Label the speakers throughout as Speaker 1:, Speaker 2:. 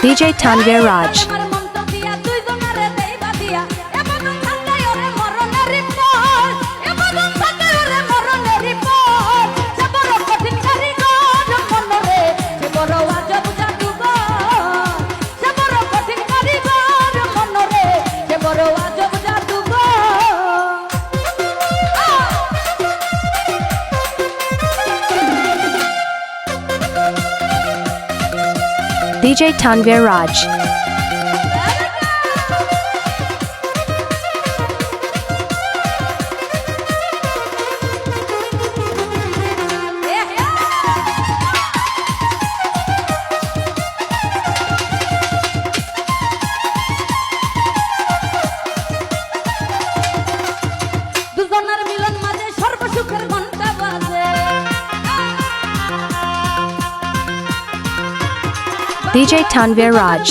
Speaker 1: DJ Tanvir Raj. DJ Tanvir Raj.
Speaker 2: দুজনের মিলন মাঝে সর্বসুখের ঘন্টা বাজে
Speaker 1: DJ Tanvir Raj.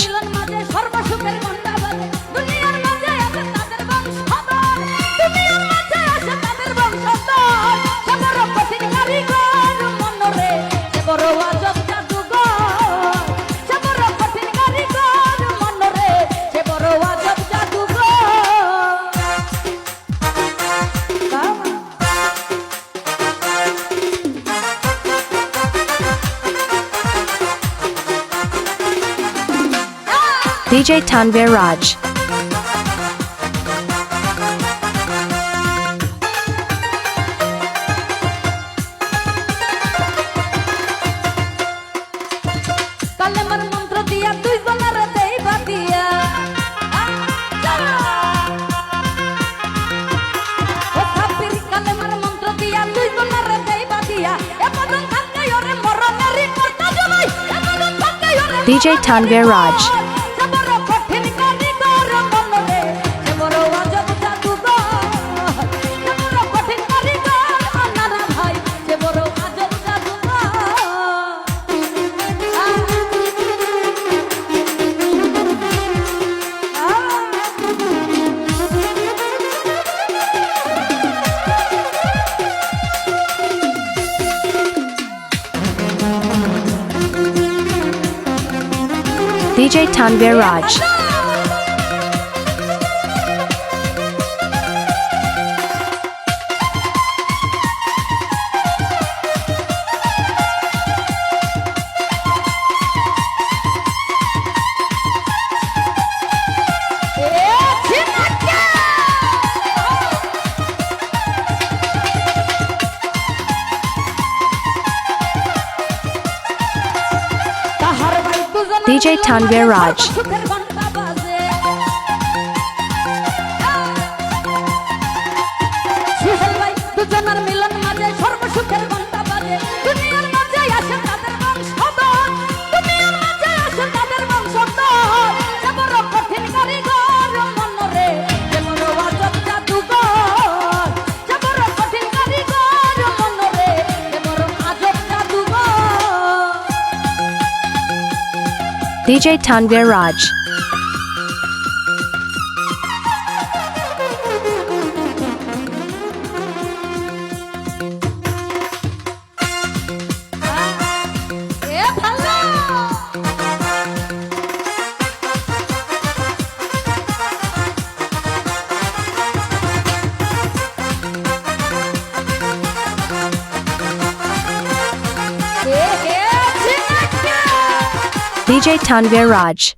Speaker 1: DJ Tanvir Raj.
Speaker 2: কালেমার মন্ত্র দিয়া তুই জনার দেই বাতিয়া ও ছাপির কালেমার মন্ত্র দিয়া তুই জনার দেই বাতিয়া এমন থাকতে ওরে মরণের করতা জমাই এমন থাকতে ওরে
Speaker 1: DJ Tanvir Raj. DJ Tanvir Raj. DJ Tanvir Raj.
Speaker 2: দুজনের মিলন মাঝে সর্বসুখের ঘন্টা বাজে দুনিয়ার মাঝে আসে তাদের বংশধর দুনিয়ার মাঝে আসে তাদের বংশধর যে বড় কঠিন কারিগর মনরে যে বড় আজব জাদুঘর যে বড় কঠিন কারিগর মনরে যে বড় আজব জাদুঘর
Speaker 1: DJ Tanvir Raj. DJ Tanvir Raj.